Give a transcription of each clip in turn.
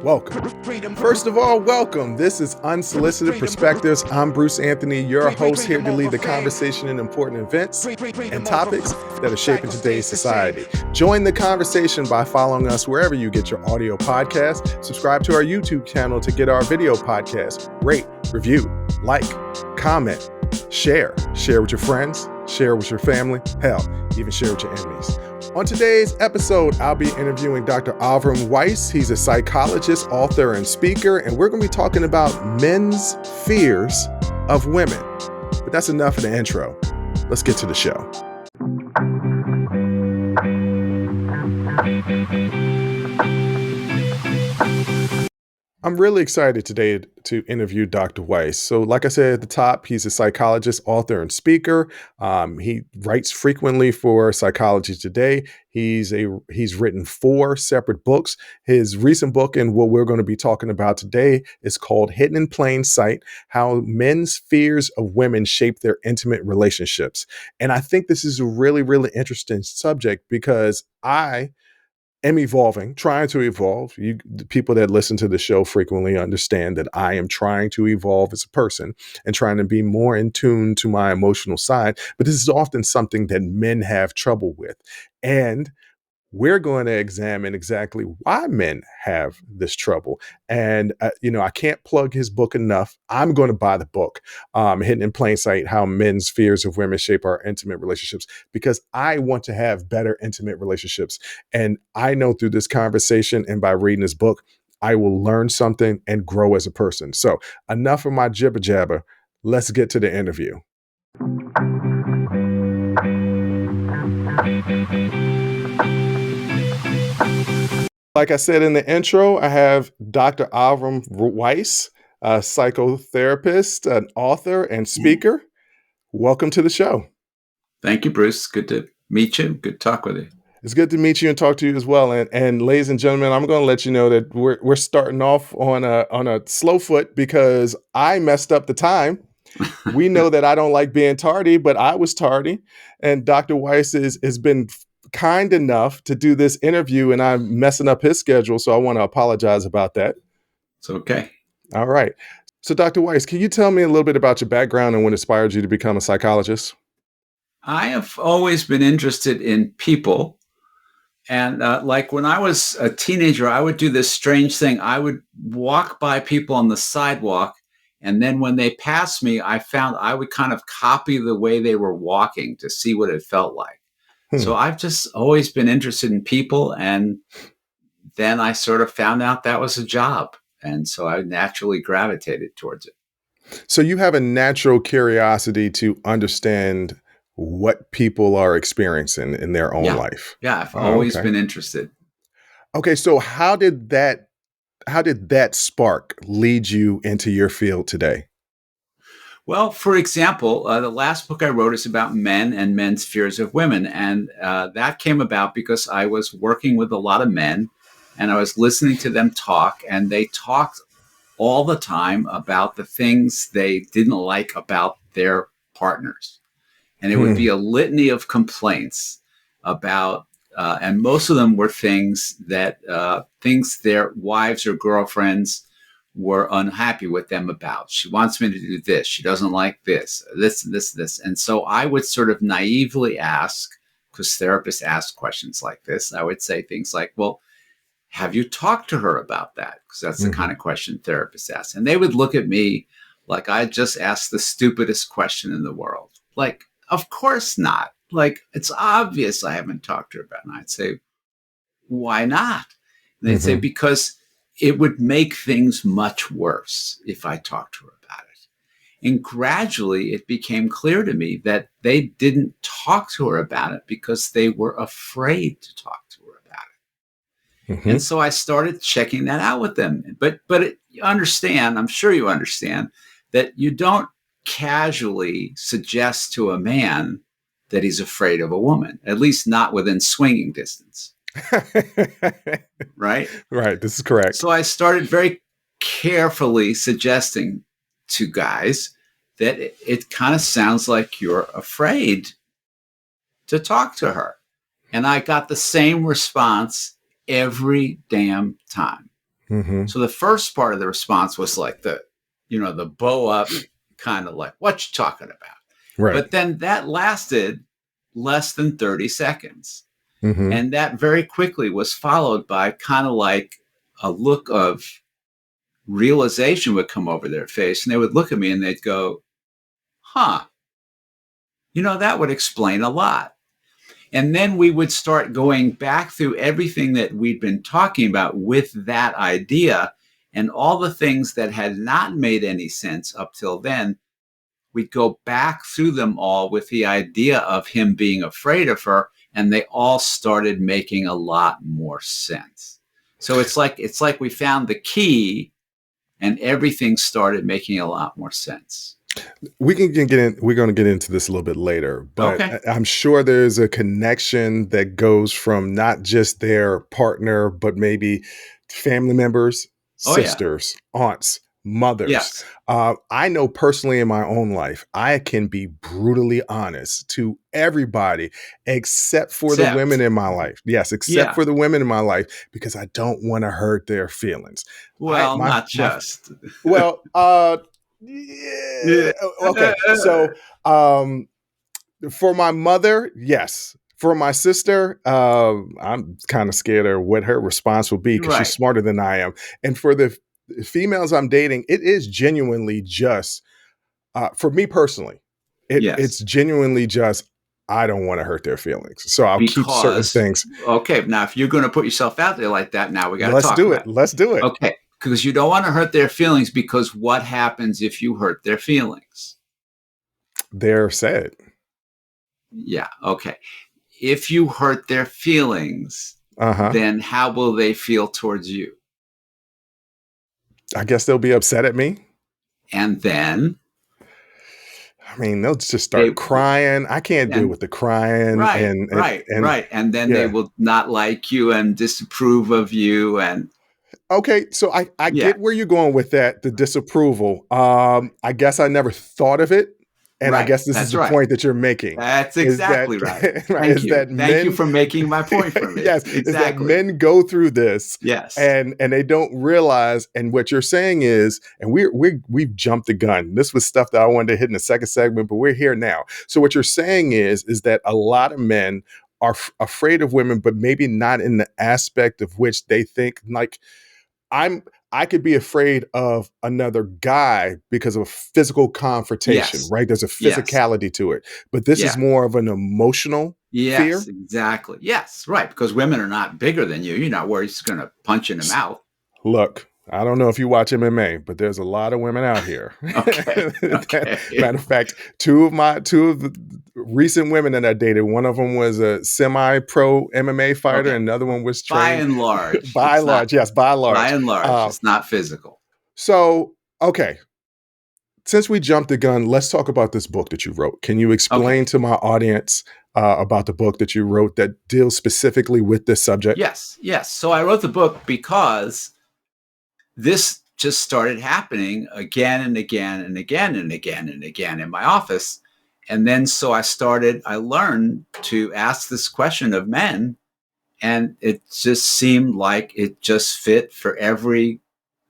Welcome. First of all, welcome. This is Unsolicited Perspectives. I'm Bruce Anthony, your host, here to lead the conversation in important events and topics that are shaping today's society. Join the conversation by following us wherever you get your audio podcast. Subscribe to our YouTube channel to get our video podcast. Rate, review, like, comment, share. Share with your friends, share with your family, hell, even share with your enemies. On today's episode, I'll be interviewing Dr. Avrum Weiss. He's a psychologist, author, and speaker, and we're going to be talking about men's fears of women. But that's enough of the intro. Let's get to the show. I'm really excited today to interview Dr. Weiss. So like I said at the top, he's a psychologist, author, and speaker. He writes frequently for Psychology Today. He's written 4 separate books. His recent book, and what we're going to be talking about today, is called Hidden in Plain Sight: How Men's Fears of Women Shape Their Intimate Relationships. And I think this is a really, really interesting subject because I am evolving, trying to evolve. The people that listen to the show frequently understand that I am trying to evolve as a person and trying to be more in tune to my emotional side. But this is often something that men have trouble with. And we're going to examine exactly why men have this trouble. And, I can't plug his book enough. I'm going to buy the book, Hidden in Plain Sight: How Men's Fears of Women Shape Our Intimate Relationships, because I want to have better intimate relationships. And I know through this conversation and by reading this book, I will learn something and grow as a person. So enough of my jibber jabber. Let's get to the interview. Like I said in the intro, I have Dr. Avrum Weiss, a psychotherapist, an author, and speaker. Welcome to the show. Thank you, Bruce. Good to meet you. Good to talk with you. It's good to meet you and talk to you as well. And ladies and gentlemen, I'm going to let you know that we're starting off on a slow foot because I messed up the time. We know that I don't like being tardy, but I was tardy. And Dr. Weiss has been kind enough to do this interview, and I'm messing up his schedule, so I want to apologize about that. It's okay. All right. So Dr. Weiss, can you tell me a little bit about your background and what inspired you to become a psychologist? I have always been interested in people. And like when I was a teenager, I would do this strange thing. I would walk by people on the sidewalk, and then when they passed me, I found I would kind of copy the way they were walking to see what it felt like. So I've just always been interested in people. And then I sort of found out that was a job. And so I naturally gravitated towards it. So you have a natural curiosity to understand what people are experiencing in their own life. Yeah, I've always been interested. Okay, so how did that spark lead you into your field today? Well, for example, the last book I wrote is about men and men's fears of women. And that came about because I was working with a lot of men and I was listening to them talk, and they talked all the time about the things they didn't like about their partners. And it would be a litany of complaints about, and most of them were things that their wives or girlfriends were unhappy with them about. She wants me to do this. She doesn't like this. And so I would sort of naively ask, because therapists ask questions like this, I would say things like, well, have you talked to her about that? Because that's the kind of question therapists ask. And they would look at me like I just asked the stupidest question in the world. Like, of course not. Like, it's obvious I haven't talked to her about it. And I'd say, why not? And they'd say, because it would make things much worse if I talked to her about it. And gradually it became clear to me that they didn't talk to her about it because they were afraid to talk to her about it. And so I started checking that out with them. But you understand, I'm sure you understand, that you don't casually suggest to a man that he's afraid of a woman, at least not within swinging distance. Right? Right. This is correct. So I started very carefully suggesting to guys that it kind of sounds like you're afraid to talk to her. And I got the same response every damn time. Hmm. So the first part of the response was like the bow up kind of like, what you talking about? Right. But then that lasted less than 30 seconds. Hmm. And that very quickly was followed by kind of like a look of realization would come over their face. And they would look at me and they'd go, huh, that would explain a lot. And then we would start going back through everything that we'd been talking about with that idea and all the things that had not made any sense up till then. We'd go back through them all with the idea of him being afraid of her, and they all started making a lot more sense. So it's like we found the key and everything started making a lot more sense. We can get in. We're going to get into this a little bit later, but Okay. I'm sure there's a connection that goes from not just their partner, but maybe family members, Oh yeah. sisters, aunts, mothers. Yes. I know personally in my own life, I can be brutally honest to everybody except for the women Except, in my life. Yes, except yeah. for the women in my life because I don't want to hurt their feelings. I Well, my not my just. well, yeah. Yeah. Okay. So, um, for my mother, yes. For my sister, I'm kind of scared of what her response will be because she's Right. smarter than I am. And for the females I'm dating, it is genuinely just for me personally. It's Yes. genuinely just I don't want to hurt their feelings, so I'll keep certain Because, things. okay, now if you're going to put yourself out there like that, now we got to Let's talk do about it. Let's do it. it. Okay. Because you don't want to hurt their feelings, because what happens if you hurt their feelings? They're sad. Yeah. Okay. If you hurt their feelings, Uh huh. then how will they feel towards you? I guess they'll be upset at me. And then I mean, they'll just they, start crying. I can't deal and with the crying right, right, and right. And then they yeah. will not like you and disapprove of you. And Okay, so I yeah, get where you're going with that, the disapproval. I guess I never thought of it, and I right. guess this is That's the right. point that you're making That's is that exactly right. right, Thank is you. that Thank you men for making my point for me. yes, is that Exactly. men go through this Yes. and they don't realize and what you're saying is and we've jumped the gun. This was stuff that I wanted to hit in the second segment, but we're here now. So what you're saying is that a lot of men are afraid of women, but maybe not in the aspect of which they think like I'm I could be afraid of another guy because of a physical confrontation, Yes. right? There's a Yes. physicality to it. But this is Yeah. more of an emotional Yes, fear. exactly. Yes, right. Because women are not bigger than you. You're not worried she's going to punch you in the S- mouth. Look, I don't know if you watch MMA, but there's a lot of women out here. Okay. Matter of fact, two of the recent women that I dated, one of them was a semi-pro MMA fighter, Okay. and another one was By trained and large, by it's and not. large. Yes, by and By large. and large, Uh, it's not physical. so okay, since we jumped the gun, let's talk about this book that you wrote. Can you explain Okay. to my audience about the book that you wrote that deals specifically with this subject? Yes. Yes. So I wrote the book because this just started happening again and again and again and again and again in my office. And then so I learned to ask this question of men, and it just seemed like it just fit for every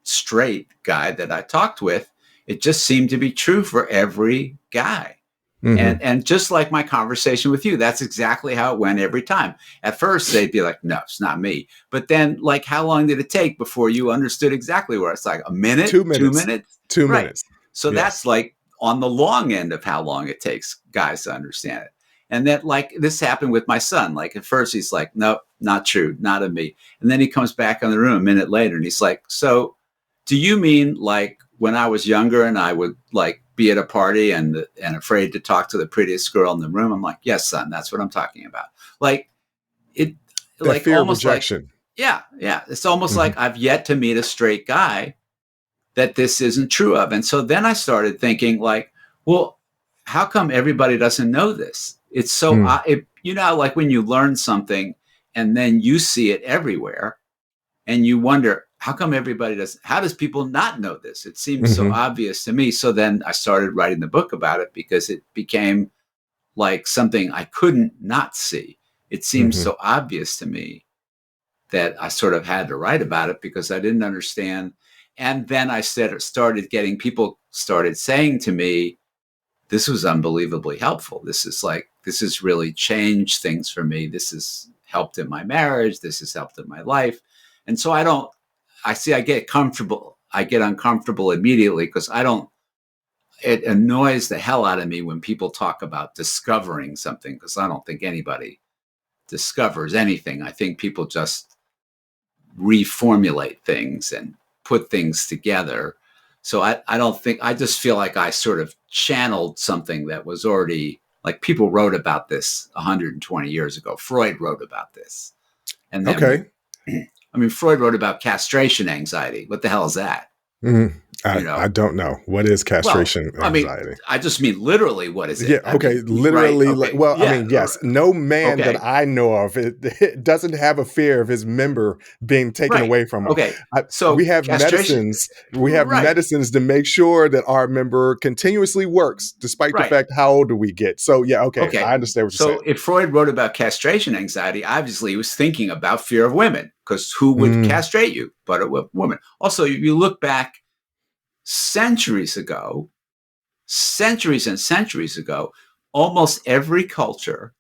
straight guy that I talked with. It just seemed to be true for every guy. Hmm. And just like my conversation with you, that's exactly how it went every time. At first, they'd be like, "No, it's not me." But then, like, how long did it take before you understood exactly where it's like a minute, 2 minutes. 2 minutes? Two Right. minutes. So Yes. that's like on the long end of how long it takes guys to understand it. And that, like, this happened with my son. Like, at first, he's like, "Nope, not true, not of me." And then he comes back in the room a minute later and he's like, "So, do you mean like when I was younger and I would like be at a party and afraid to talk to the prettiest girl in the room?" I'm like, "Yes, son, that's what I'm talking about." Like it, That like fear of almost like, rejection. yeah, yeah. It's almost Hmm. like I've yet to meet a straight guy that this isn't true of. And so then I started thinking like, well, how come everybody doesn't know this? It's so, Mm. like when you learn something and then you see it everywhere and you wonder how come everybody does, how does people not know this? It seems so Hmm. obvious to me. So then I started writing the book about it because it became like something I couldn't not see. It seems Hmm. so obvious to me that I sort of had to write about it because I didn't understand. And then I started getting people started saying to me, this was unbelievably helpful. This has really changed things for me. This has helped in my marriage. This has helped in my life. And so I get comfortable. I get uncomfortable immediately because it annoys the hell out of me when people talk about discovering something, because I don't think anybody discovers anything. I think people just reformulate things and put things together. So I just feel like I sort of channeled something that was already, like, people wrote about this 120 years ago. Freud wrote about this. And then, Okay. Freud wrote about castration anxiety. What the hell is that? Mhm. You I know, don't know. What is well, castration anxiety? I just mean literally, what is Yeah, it? okay, Right. literally, like, Okay. well, I Yeah. mean, yes, no man that Okay. I know of it doesn't have a fear of his member being taken Right. away from him. Okay. I we So have castration, right. medicines to make sure that our member continuously works despite the Right. fact how old we get. So, yeah, okay, Okay. I understand what you're saying. So if Freud wrote about castration anxiety, obviously he was thinking about fear of women, because who would Mm, castrate you but a woman? Also, you look back centuries ago, centuries and centuries ago, almost every culture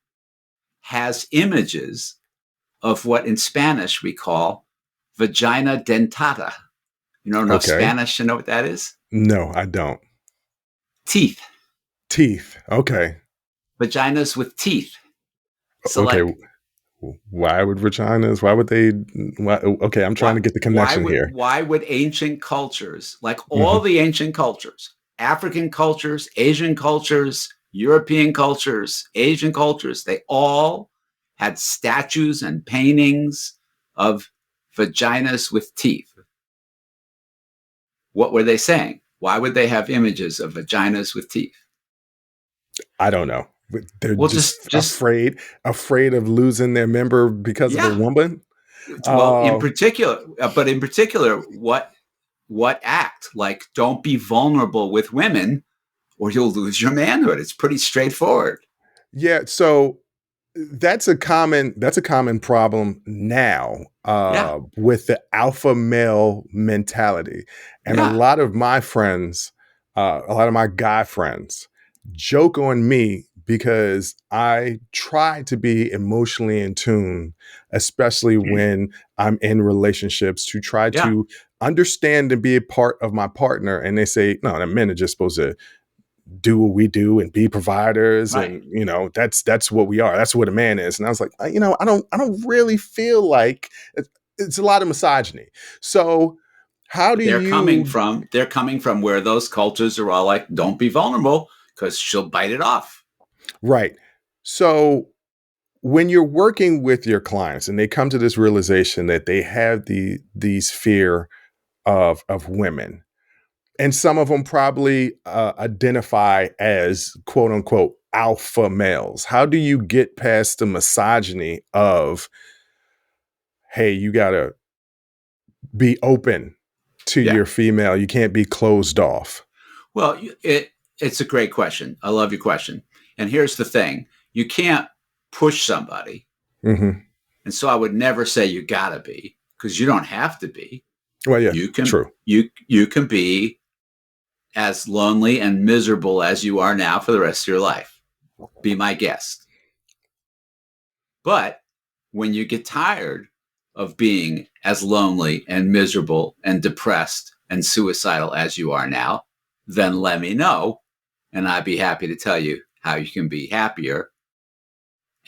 has images of what in Spanish we call vagina dentata. You don't know okay. Spanish, you know what that is? No, I don't. Teeth, Teeth, okay. vaginas with teeth. So, Okay, like, why would vaginas why would they why okay, I'm trying to get the connection here. why would ancient cultures, like all Mhm. the ancient cultures, African cultures, Asian cultures, European cultures, Asian cultures, they all had statues and paintings of vaginas with teeth. What were they saying? Why would they have images of vaginas with teeth? I don't know. But they're Well, just just afraid of losing their member because of a yeah. woman? Well, in Uh, particular, what act? Like, don't be vulnerable with women, or you'll lose your manhood. It's pretty straightforward. yeah, so that's a common problem now, Yeah, with the alpha male mentality, and yeah, a lot of my guy friends joke on me because I try to be emotionally in tune, especially when I'm in relationships, to try yeah. to understand and be a part of my partner, and they say, "No, the men are just supposed to do what we do and be providers, Right. and that's what we are, that's what a man is." And I was like, I don't really feel like it's a lot of misogyny. So how do you They're coming from where those cultures are all like, don't be vulnerable because she'll bite it off. right, so when you're working with your clients and they come to this realization that they have these fear of women, and some of them probably identify as quote unquote alpha males, how do you get past the misogyny of, hey, you gotta be open to Yeah. your female, you can't be closed off? Well, it's a great question. I love your question. And here's the thing: you can't push somebody, Hmm. and so I would never say you gotta be, because you don't have to be. Well, yeah, true. You can be as lonely and miserable as you are now for the rest of your life. Be my guest. But when you get tired of being as lonely and miserable and depressed and suicidal as you are now, then let me know. And I'd be happy to tell you how you can be happier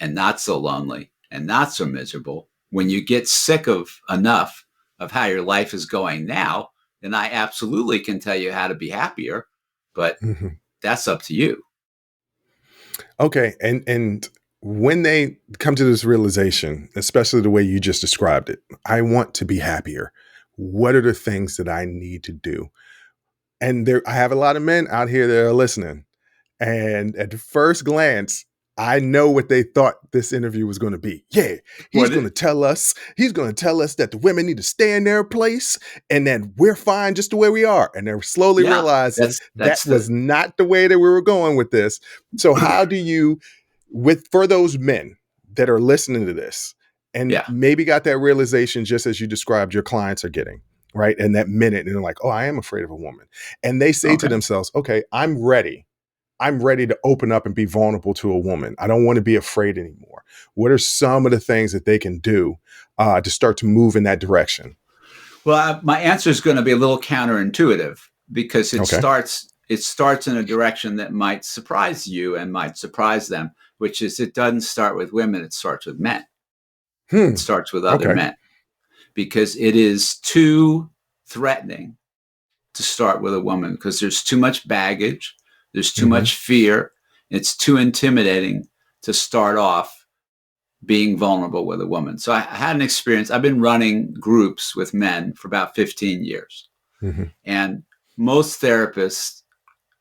and not so lonely and not so miserable. When you get sick of enough of how your life is going now, then I absolutely can tell you how to be happier. But Hmm. that's up to you. Okay, and when they come to this realization, especially the way you just described it, I want to be happier, what are the things that I need to do? And there, I have a lot of men out here that are listening. And at the first glance, I know what they thought this interview was going to be. Yeah, What it, he's going to tell us that the women need to stay in their place and that we're fine just the way we are. And they're slowly yeah, realizing that that's was the not the way that we were going with this. So how do you, with for those men that are listening to this and Yeah. maybe got that realization just as you described your clients are getting, right? In that minute, and they're like, oh, I am afraid of a woman. And they say to Okay. themselves, okay, I'm ready. I'm ready to open up and be vulnerable to a woman. I don't want to be afraid anymore. What are some of the things that they can do to start to move in that direction? Well, my answer is going to be a little counterintuitive because it Okay. starts in a direction that might surprise you and might surprise them, which is it doesn't start with women, it starts with men. It Hmm. starts with other Okay. men because it is too threatening to start with a woman because there's too much baggage, there's too Hmm. much fear, it's too intimidating to start off being vulnerable with a woman. So I had an experience. I've been running groups with men for about 15 years. Hmm. And most therapists,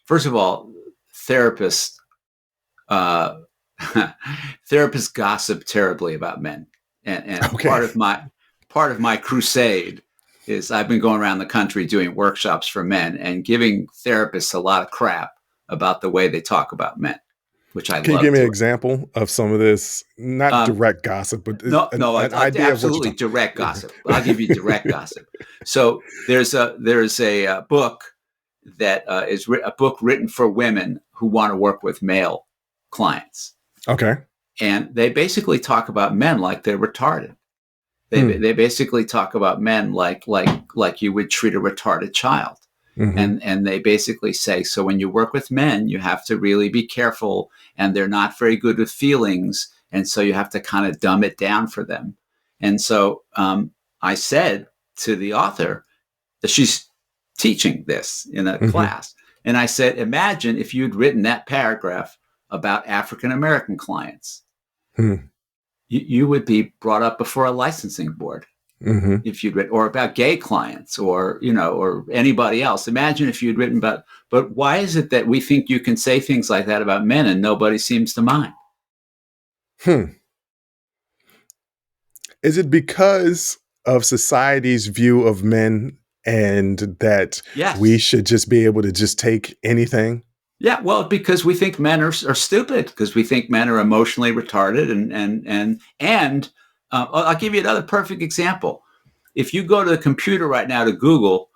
first of all, therapists, uh, therapists gossip terribly about men. And Okay. part of my crusade is I've been going around the country doing workshops for men and giving therapists a lot of crap about the way they talk about men, which I Can you love give me an doing. example of some of this, not Um, direct gossip, but no, no, an idea of what you're absolutely talking? direct gossip. I'll give you direct gossip. So there's a book that a book written for women who want to work with male clients, Okay. and they basically talk about men like they're retarded. Hmm. They basically talk about men like you would treat a retarded child. Hmm. And they basically say, so when you work with men, you have to really be careful, and they're not very good with feelings, and so you have to kind of dumb it down for them. And so I said to the author that she's teaching this in a Hmm. class, and I said, imagine if you'd written that paragraph about African American clients. Hmm. You would be brought up before a licensing board Hmm. if you'd written, or about gay clients, or or anybody else. Imagine if you'd written about. But why is it that we think you can say things like that about men and nobody seems to mind? Hmm. Is it because of society's view of men and that we Yes. should just be able to just take anything? Yeah, well, because we think men are stupid, because we think men are emotionally retarded, and I'll give you another perfect example. If you go to the computer right now to Google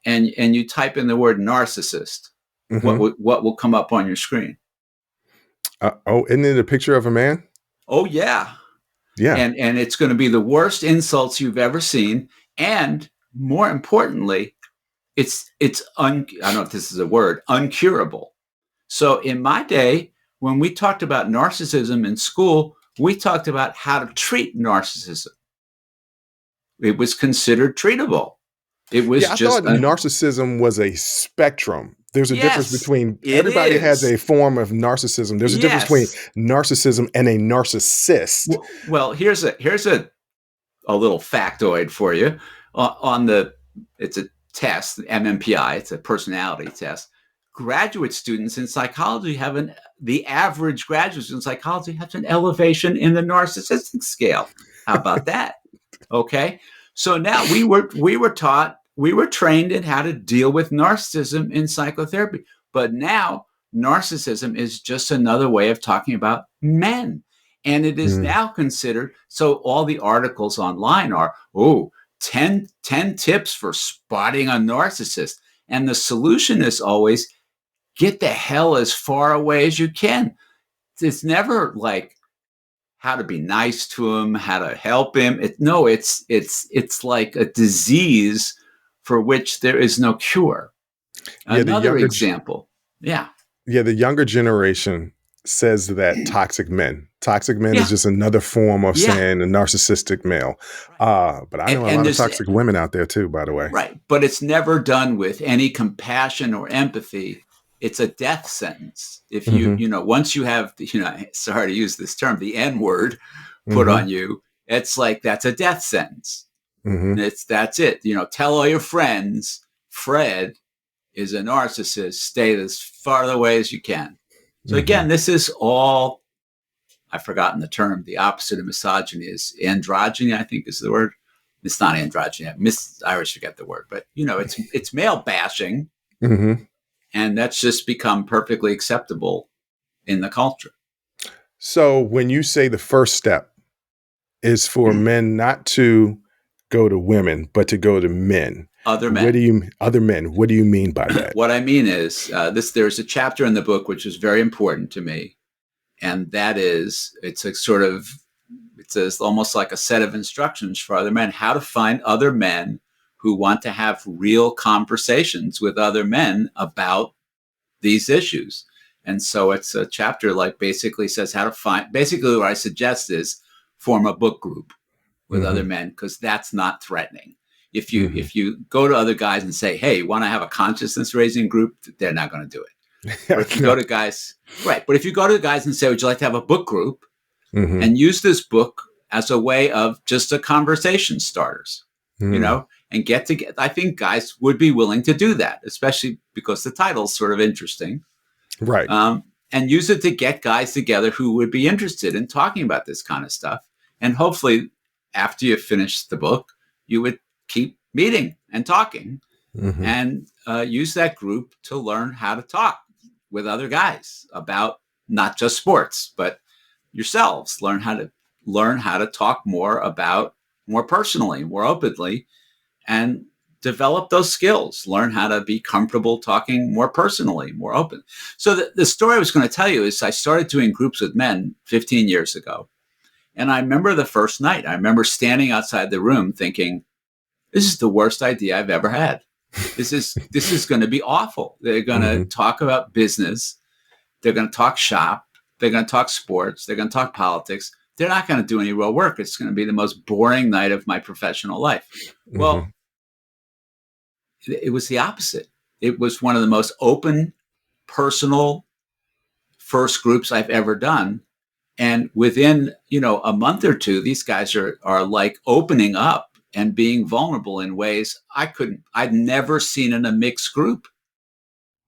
and you type in the word narcissist, Hmm. what will come up on your screen? Oh, isn't it a picture of a man? Oh yeah, Yeah. and it's going to be the worst insults you've ever seen, and more importantly, I don't know if this is a word, uncurable. So in my day, when we talked about narcissism in school, we talked about how to treat narcissism. It was considered treatable. It was Yeah, I thought just narcissism was a spectrum. There's a difference yes, between it everybody has is. a form of narcissism. There's a difference between Yes. narcissism and a narcissist. Well, here's a little factoid for you. On the It's a test, MMPI. It's a personality test. Graduate students in psychology the average graduate student in psychology has an elevation in the narcissistic scale. How about that? Okay. So now we were trained in how to deal with narcissism in psychotherapy. But now narcissism is just another way of talking about men. And it is Mm, now considered, so all the articles online are, 10 tips for spotting a narcissist. And the solution is always get the hell as far away as you can. It's never like how to be nice to him, how to help him. It's like a disease for which there is no cure. yeah, the Another younger example. Yeah. yeah, the younger generation says that toxic men is Yeah. just another form of Yeah. saying a narcissistic male. Right. But I know a And lot of there's toxic women out there too, by the way. right, but it's never done with any compassion or empathy. It's a death sentence. If Hmm. once you have, sorry to use this term, the N word put Hmm. on you, it's like that's a death sentence. Hmm. That's it. Tell all your friends Fred is a narcissist. Stay as far away as you can. So Hmm. again, this is all, I've forgotten the term. The opposite of misogyny is androgyny, I think is the word. It's not androgyny. I always forget the word, but it's male bashing, Hmm. and that's just become perfectly acceptable in the culture. So when you say the first step is for men not to go to women, but to go to men. Other What do men. you other men? What do you mean by that? What I mean is there's a chapter in the book which is very important to me, and that is it's almost like a set of instructions for other men, how to find other men who want to have real conversations with other men about these issues. And so it's a chapter like basically says how to find, basically what I suggest is form a book group with other men, because that's not threatening. If you go to other guys and say, hey, want to have a consciousness raising group, they're not going to do it. But if you go to guys, right. But if you go to guys and say, would you like to have a book group and use this book as a way of just a conversation starters, and get together, I think guys would be willing to do that, especially because the title's sort of interesting. Right. And use it to get guys together who would be interested in talking about this kind of stuff. And hopefully after you finish the book, you would keep meeting and talking and use that group to learn how to talk with other guys about not just sports, but yourselves. Learn how to talk more personally, more openly, and develop those skills. Learn how to be comfortable talking more personally, more open. So the story I was going to tell you is I started doing groups with men 15 years ago. And I remember the first night, I remember standing outside the room thinking, this is the worst idea I've ever had. This is going to be awful. They're going to talk about business. They're going to talk shop. They're going to talk sports. They're going to talk politics. They're not going to do any real work. It's going to be the most boring night of my professional life. Well, it was the opposite. It was one of the most open, personal first groups I've ever done. And within, a month or two, these guys are like opening up and being vulnerable in ways I'd never seen in a mixed group.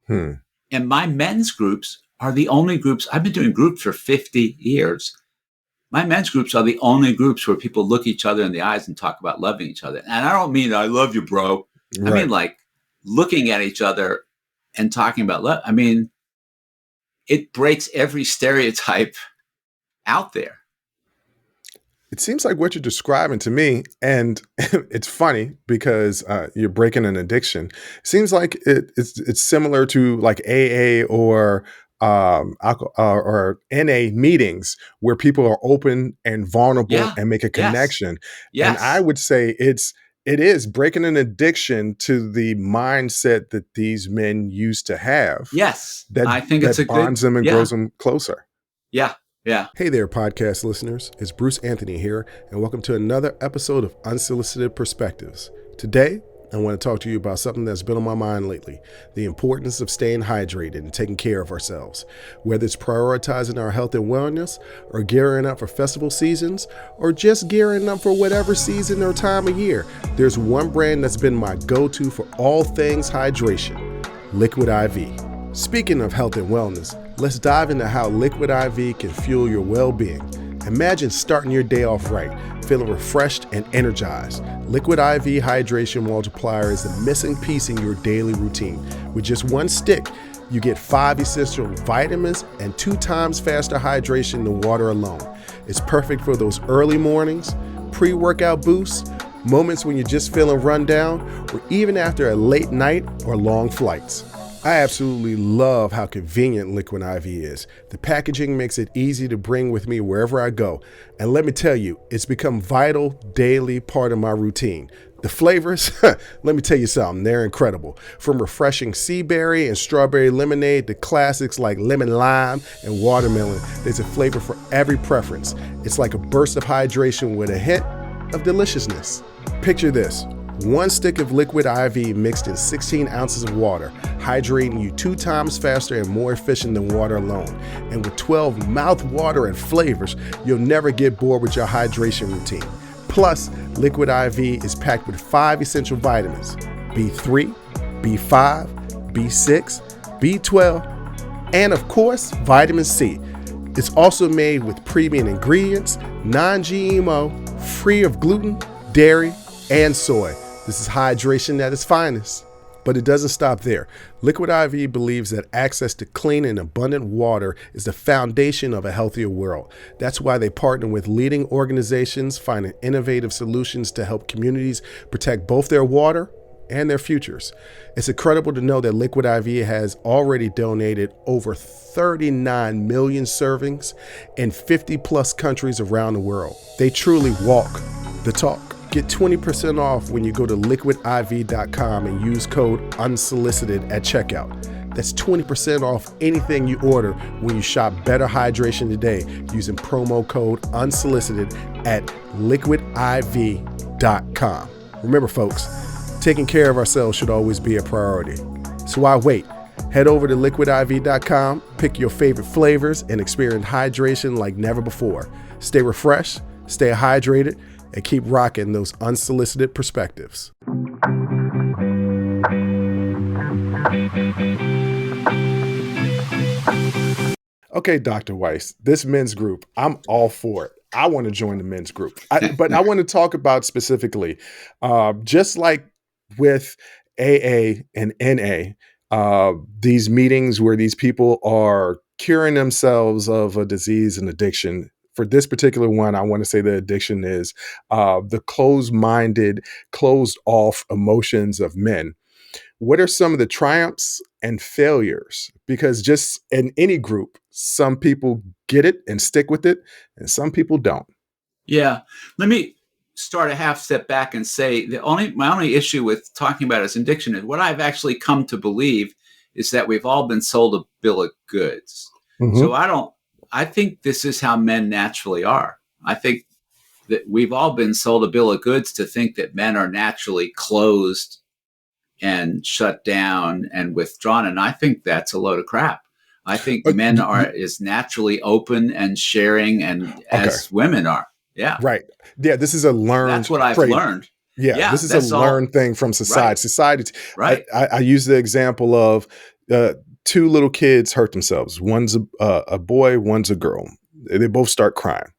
And my men's groups are the only groups, I've been doing groups for 50 years. My men's groups are the only groups where people look each other in the eyes and talk about loving each other. And I don't mean, I love you, bro. Right. I mean, like looking at each other and talking about love. I mean, it breaks every stereotype out there. It seems like what you're describing to me, and it's funny because you're breaking an addiction. It seems like it's similar to like AA or alcohol, or NA meetings where people are open and vulnerable and make a connection. Yes. And I would say it is breaking an addiction to the mindset that these men used to have. Yes, I think that bonds them and grows them closer. Yeah. Yeah. Hey there, podcast listeners. It's Bruce Anthony here, and welcome to another episode of Unsolicited Perspectives. Today, I want to talk to you about something that's been on my mind lately, the importance of staying hydrated and taking care of ourselves. Whether it's prioritizing our health and wellness, or gearing up for festival seasons, or just gearing up for whatever season or time of year, there's one brand that's been my go-to for all things hydration, Liquid IV. Speaking of health and wellness, let's dive into how Liquid IV can fuel your well-being. Imagine starting your day off right, feeling refreshed and energized. Liquid IV Hydration Multiplier is the missing piece in your daily routine. With just one stick, you get 5 essential vitamins and 2 times faster hydration than water alone. It's perfect for those early mornings, pre-workout boosts, moments when you're just feeling run down, or even after a late night or long flights. I absolutely love how convenient Liquid IV is. The packaging makes it easy to bring with me wherever I go. And let me tell you, it's become a vital daily part of my routine. The flavors, let me tell you something, they're incredible. From refreshing sea berry and strawberry lemonade to classics like lemon lime and watermelon, there's a flavor for every preference. It's like a burst of hydration with a hint of deliciousness. Picture this. 1 stick of Liquid IV mixed in 16 ounces of water, hydrating you 2 times faster and more efficient than water alone. And with 12 mouth-watering and flavors, you'll never get bored with your hydration routine. Plus, Liquid IV is packed with 5 essential vitamins: B3, B5, B6, B12, and of course, vitamin C. It's also made with premium ingredients, non-GMO, free of gluten, dairy, and soy. This is hydration at its finest. But it doesn't stop there. Liquid IV believes that access to clean and abundant water is the foundation of a healthier world. That's why they partner with leading organizations, finding innovative solutions to help communities protect both their water and their futures. It's incredible to know that Liquid IV has already donated over 39 million servings in 50 plus countries around the world. They truly walk the talk. Get 20% off when you go to liquidiv.com and use code unsolicited at checkout. That's 20% off anything you order when you shop Better Hydration today using promo code unsolicited at liquidiv.com. Remember, folks, taking care of ourselves should always be a priority. So why wait? Head over to liquidiv.com, pick your favorite flavors, and experience hydration like never before. Stay refreshed, stay hydrated, and keep rocking those unsolicited perspectives. Okay, Dr. Weiss, this men's group, I'm all for it. I want to join the men's group. But I want to talk about specifically, just like with AA and NA, these meetings where these people are curing themselves of a disease and addiction. For this particular one, I want to say the addiction is the closed-minded, closed-off emotions of men. What are some of the triumphs and failures? Because just in any group, some people get it and stick with it, and some people don't. Yeah. Let me start a half step back and say my only issue with talking about as addiction is what I've actually come to believe is that we've all been sold a bill of goods. Mm-hmm. So I think this is how men naturally are. I think that we've all been sold a bill of goods to think that men are naturally closed and shut down and withdrawn. And I think that's a load of crap. I think men is naturally open and sharing and as women are. Yeah. Right. Yeah. This is a learned. That's what I've trait. learned. Yeah. This is a learned thing from society. Right. Society. Right. I use the example of two little kids hurt themselves. One's a boy, one's a girl. They both start crying.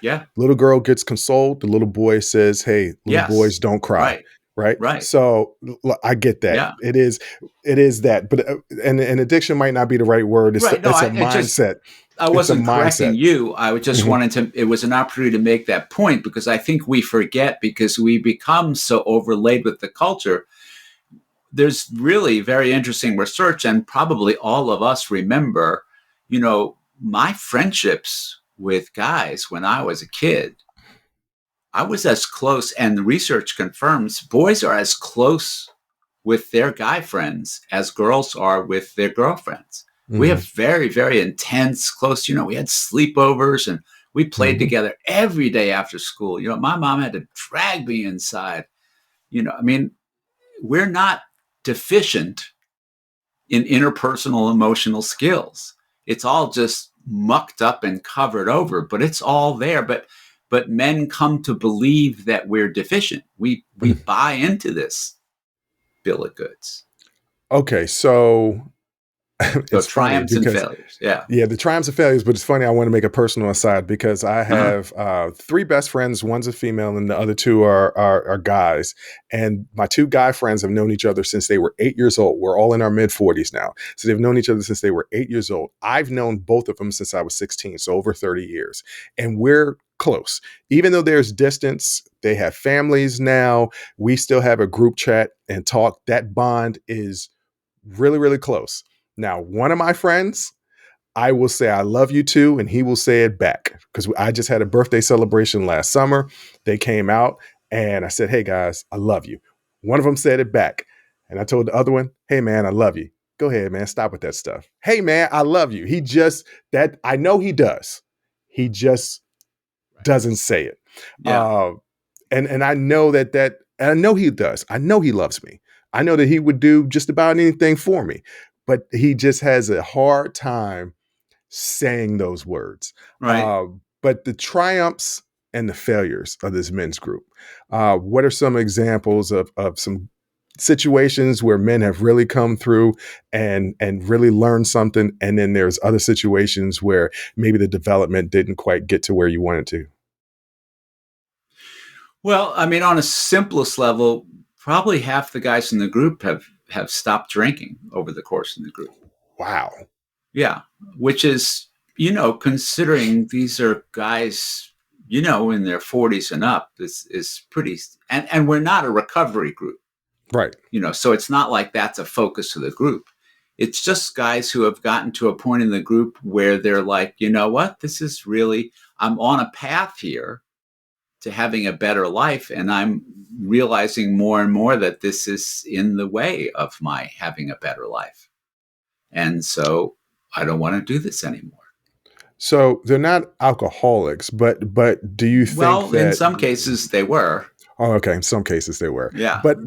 Yeah. Little girl gets consoled. The little boy says, "Hey, little boys don't cry." Right. So I get that. Yeah. It is that, but and addiction might not be the right word. It's a mindset. I wasn't correcting you. I just wanted it was an opportunity to make that point because I think we forget because we become so overlaid with the culture. There's really very interesting research, and probably all of us remember, my friendships with guys when I was a kid. I was as close, and the research confirms boys are as close with their guy friends as girls are with their girlfriends. Mm-hmm. We have very, very intense, close, we had sleepovers and we played together every day after school. My mom had to drag me inside. We're not deficient in interpersonal emotional skills. It's all just mucked up and covered over, but it's all there. But men come to believe that we're deficient. We buy into this bill of goods. Okay, so it's triumphs and failures. Yeah, the triumphs and failures. But it's funny. I want to make a personal aside because I have three best friends. One's a female, and the other two are guys. And my two guy friends have known each other since they were 8 years old. We're all in our mid-40s now, so they've known each other since they were 8 years old. I've known both of them since I was 16, so over 30 years, and we're close. Even though there's distance, they have families now. We still have a group chat and talk. That bond is really, really close. Now, one of my friends, I will say, I love you too, and he will say it back because I just had a birthday celebration last summer. They came out and I said, "Hey guys, I love you." One of them said it back. And I told the other one, "Hey man, I love you. Go ahead, man. Stop with that stuff. Hey man, I love you." I know he does. He just doesn't say it. Yeah. And I know and I know he does. I know he loves me. I know that he would do just about anything for me, but he just has a hard time saying those words. Right. But the triumphs and the failures of this men's group, what are some examples of some situations where men have really come through and really learned something, and then there's other situations where maybe the development didn't quite get to where you wanted to? Well, on a simplest level, probably half the guys in the group have have stopped drinking over the course of the group. Wow. Yeah, which is, considering these are guys, in their 40s and up, is pretty. And we're not a recovery group, Right. so it's not like that's a focus of the group. It's just guys who have gotten to a point in the group where they're like, you know what, this is really, I'm on a path here to having a better life. And I'm realizing more and more that this is in the way of my having a better life. And so I don't want to do this anymore. So they're not alcoholics, but do you think Well, in that? some cases they were. Oh, okay. In some cases they were, Yeah. but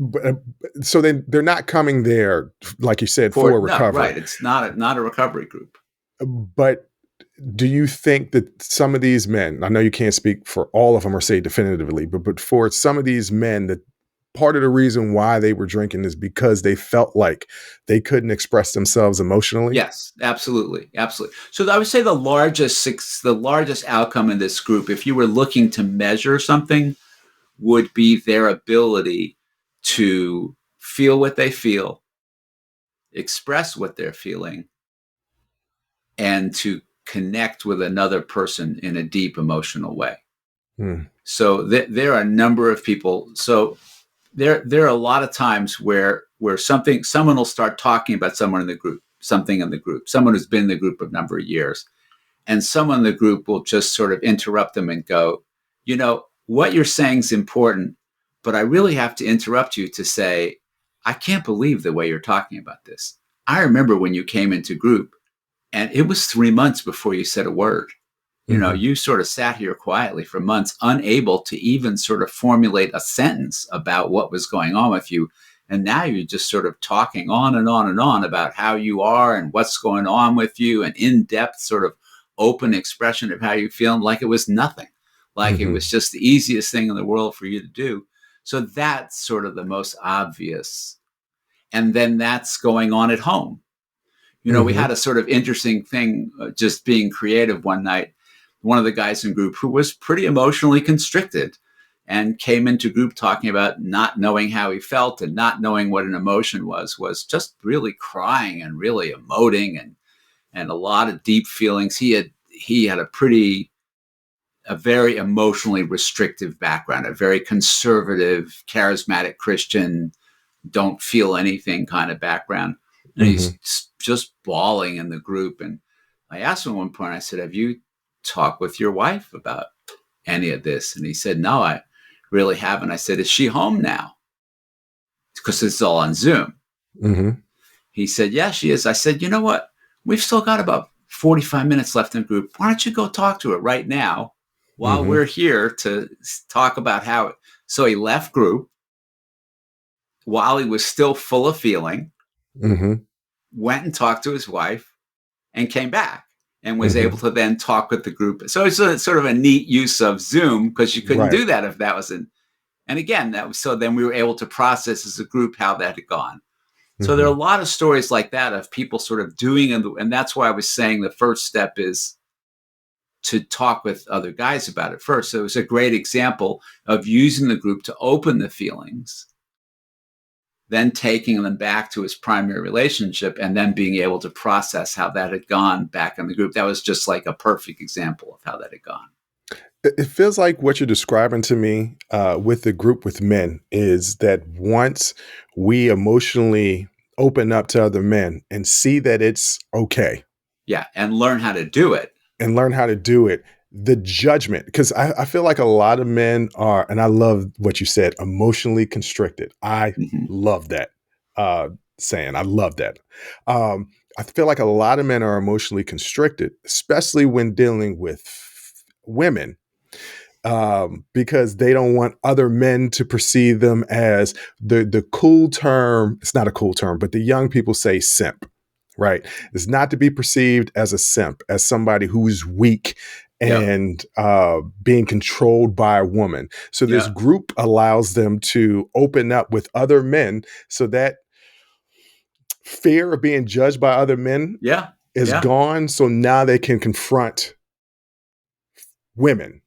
so they're not coming there, like you said, for No, recovery. right. It's not a recovery group. But do you think that some of these men, I know you can't speak for all of them or say definitively, but for some of these men, that part of the reason why they were drinking is because they felt like they couldn't express themselves emotionally? Yes, absolutely. Absolutely. So I would say the largest outcome in this group, if you were looking to measure something, would be their ability to feel what they feel, express what they're feeling, and to connect with another person in a deep emotional way. So there are a number of people. So there are a lot of times where someone will start talking about something in the group, someone who's been in the group a number of years, and someone in the group will just sort of interrupt them and go, what you're saying is important, but I really have to interrupt you to say, I can't believe the way you're talking about this. I remember when you came into group and it was 3 months before you said a word. You sort of sat here quietly for months, unable to even sort of formulate a sentence about what was going on with you. And now you're just sort of talking on and on and on about how you are and what's going on with you, and in-depth sort of open expression of how you feel, like it was nothing, like it was just the easiest thing in the world for you to do. So that's sort of the most obvious. And then that's going on at home. We had a sort of interesting thing, just being creative one night. One of the guys in group who was pretty emotionally constricted and came into group talking about not knowing how he felt and not knowing what an emotion was just really crying and really emoting and a lot of deep feelings. He had a very emotionally restrictive background, a very conservative, charismatic Christian, don't feel anything kind of background. And he's just bawling in the group. And I asked him at one point, I said, have you talked with your wife about any of this? And he said, no, I really haven't. I said, is she home now? Because it's all on Zoom. He said, yeah, she is. I said, you know what? We've still got about 45 minutes left in group. Why don't you go talk to her right now while we're here to talk about how. So he left group while he was still full of feeling, went and talked to his wife, and came back and was able to then talk with the group. So it's sort of a neat use of Zoom, because you couldn't do that if that wasn't. And again, so then we were able to process as a group how that had gone. So there are a lot of stories like that of people sort of doing, and that's why I was saying the first step is to talk with other guys about it first. So it was a great example of using the group to open the feelings, then taking them back to his primary relationship, and then being able to process how that had gone back in the group. That was just like a perfect example of how that had gone. It feels like what you're describing to me with the group with men is that once we emotionally open up to other men and see that it's okay. Yeah, and learn how to do it. The judgment, because I feel like a lot of men are, and I love what you said, emotionally constricted. I love that saying. I love that. I feel like a lot of men are emotionally constricted, especially when dealing with women, because they don't want other men to perceive them as the cool term. It's not a cool term, but the young people say simp, right? It's not to be perceived as a simp, as somebody who's weak and being controlled by a woman. So this group allows them to open up with other men, so that fear of being judged by other men is gone. So now they can confront women.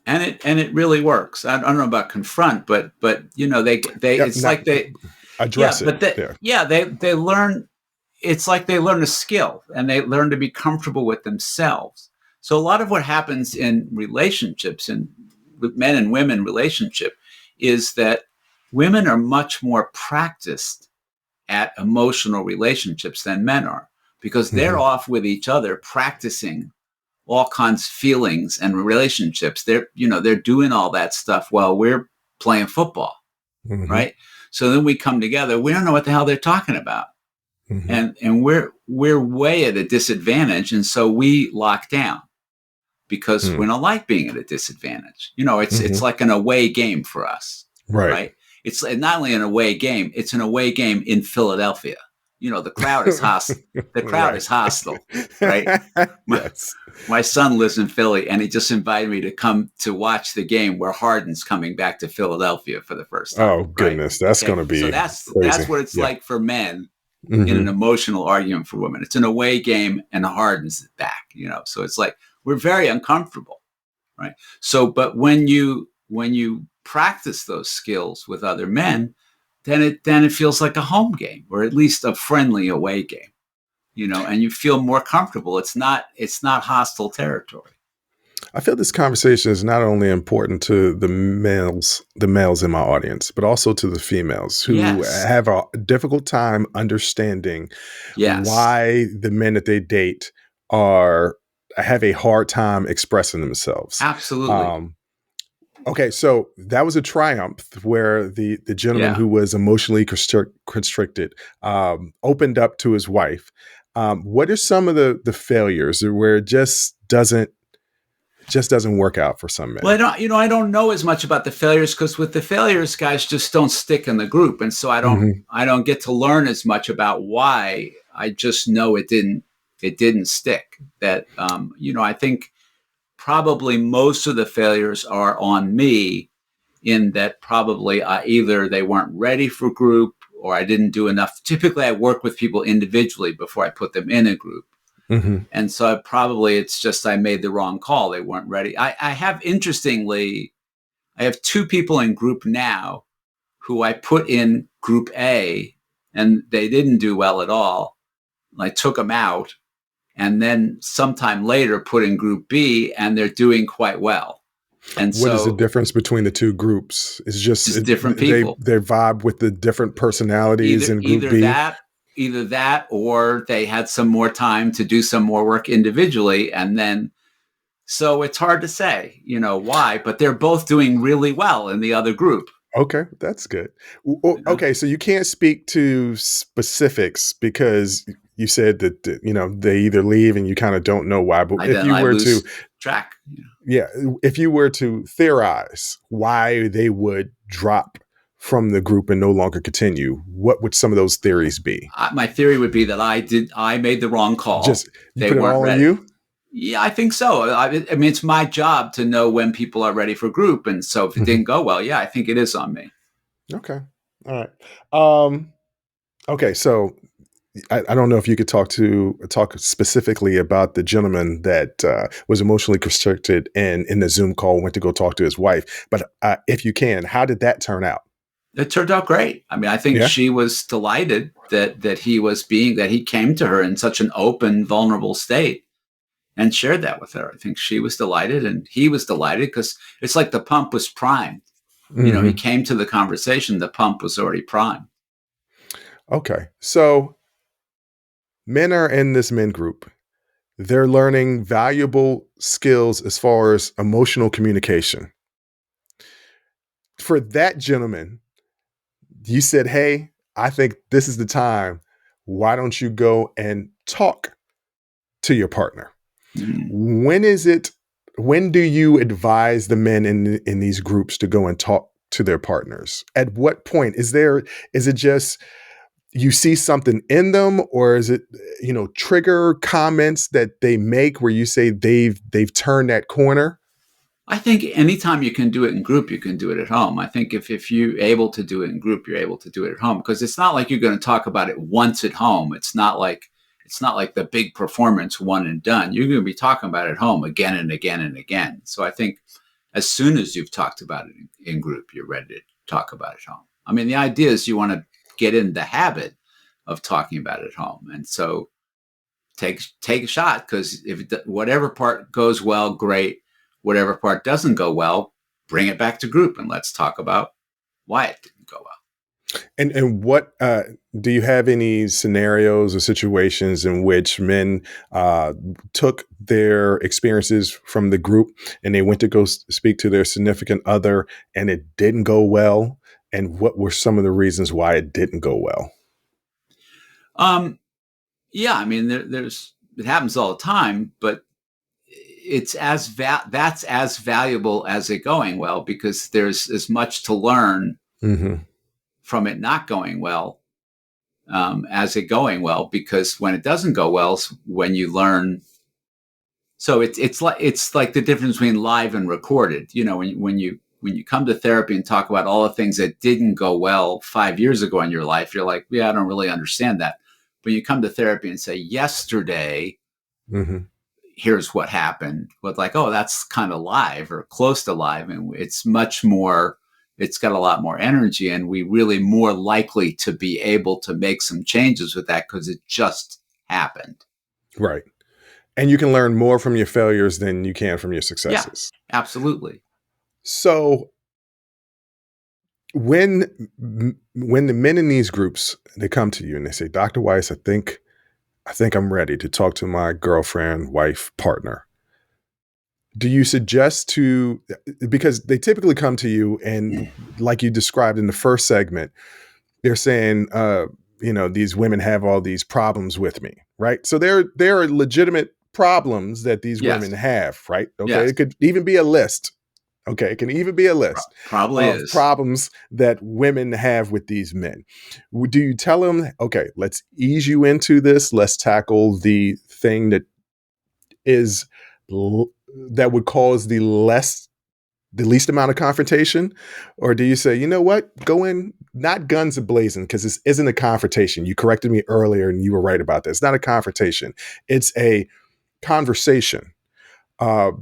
And it really works. I don't know about confront, but it's like they. Yeah, address it but they, there. yeah, they learn. It's like they learn a skill and they learn to be comfortable with themselves. So a lot of what happens in relationships and with men and women relationship is that women are much more practiced at emotional relationships than men are because they're Hmm. off with each other practicing all kinds of feelings and relationships. They're doing all that stuff while we're playing football, Hmm. right? So then we come together, we don't know what the hell they're talking about. Hmm. And we're way at a disadvantage, and so we lock down because we don't like being at a disadvantage. It's Hmm. like an away game for us, Right. right? It's not only an away game, it's an away game in Philadelphia. The crowd is hostile. The crowd Right. is hostile, right? my, Yes. my son lives in Philly, and he just invited me to come to watch the game where Harden's coming back to Philadelphia for the first time, Oh right? goodness, that's Okay, going to so be that's crazy. what it's Yeah. like for men in an Hmm. emotional argument for women. It's an away game and Harden's back, So it's like we're very uncomfortable, right? So, but when you practice those skills with other men, then it feels like a home game or at least a friendly away game, and you feel more comfortable. It's not hostile territory. I feel this conversation is not only important to the males in my audience, but also to the females who Yes. have a difficult time understanding Yes. why the men that they date are have a hard time expressing themselves. Absolutely. Um, okay, so that was a triumph where the gentleman Yeah. who was emotionally constricted opened up to his wife. What are some of the failures where it just doesn't work out for some Well, men? I don't know as much about the failures because with the failures, guys just don't stick in the group, and so I don't Hmm. I don't get to learn as much about why. I just know it didn't stick. That I think probably most of the failures are on me in that probably either they weren't ready for group or I didn't do enough. Typically, I work with people individually before I put them in a group. Hmm. And so it's just I made the wrong call. They weren't ready. I have two people in group now who I put in group A and they didn't do well at all. I took them out and then sometime later put in group B and they're doing quite well. And What is the so difference between the two groups? It's just just different they people. they vibe with the different personalities Either in Group either B. that either that or they had some more time to do some more work individually and then so it's hard to say, why, but they're both doing really well in the other group. Okay, that's good. You know? Okay, so you can't speak to specifics because you said that they either leave and you kind of don't know why. But if you I were to, lose track. yeah, if you were to theorize why they would drop from the group and no longer continue, what would some of those theories be? My theory would be that I made the wrong call. Just you They put it weren't all on ready. you. Yeah, I think so. I mean, it's my job to know when people are ready for group, and so if it Mhm. didn't go well, yeah, I think it is on me. Okay, all right. Um, okay, so I don't know if you could talk specifically about the gentleman that was emotionally constricted and in the Zoom call went to go talk to his wife. But if you can, how did that turn out? It turned out great. I mean, I think Yeah. she was delighted that he came to her in such an open, vulnerable state and shared that with her. I think she was delighted and he was delighted because it's like the pump was primed. He Hmm. came to the conversation, the pump was already primed. Okay. So men are in this men group. They're learning valuable skills as far as emotional communication. For that gentleman, you said, "Hey, I think this is the time. Why don't you go and talk to your partner?" Mhm. When is it when do you advise the men in these groups to go and talk to their partners? At what point is it just you see something in them, or is it trigger comments that they make where you say they've turned that corner? I think anytime you can do it in group, you can do it at home. I think if you're able to do it in group, you're able to do it at home because it's not like you're going to talk about it once at home. It's not like the big performance one and done. You're going to be talking about it at home again and again and again. So I think as soon as you've talked about it in group, you're ready to talk about it at home. I mean, the idea is you want to get in the habit of talking about it at home. And so take a shot, because if whatever part goes well, great. Whatever part doesn't go well, bring it back to group and let's talk about why it didn't go well. And what do you have any scenarios or situations in which men took their experiences from the group and they went to go speak to their significant other and it didn't go well? And what were some of the reasons why it didn't go well? Yeah, I mean, it happens all the time, but it's that's as valuable as it going well, because there's as much to learn from it not going well as it going well, because when it doesn't go well, when you learn. So it's like the difference between live and recorded. You know, when you come to therapy and talk about all the things that didn't go well 5 years ago in your life, you're like, yeah, I don't really understand that. When you come to therapy and say, yesterday, here's what happened, with like, oh, that's kind of live or close to live. And it's much more, it's got a lot more energy, and we really more likely to be able to make some changes with that because it just happened. Right. And you can learn more from your failures than you can from your successes. Yeah, absolutely. So when the men in these groups, they come to you and they say, Dr. Weiss, I think I'm ready to talk to my girlfriend, wife, partner. Do you suggest because they typically come to you and like you described in the first segment, they're saying, these women have all these problems with me, right? So there are legitimate problems that these women have, right? Okay. Yes. It could even be a list. Okay. It can even be a list probably of problems that women have with these men. Do you tell them, okay, let's ease you into this. Let's tackle the thing that that would cause the least amount of confrontation? Or do you say, you know what, go in, not guns a-blazing, because this isn't a confrontation. You corrected me earlier and you were right about this. It's not a confrontation. It's a conversation.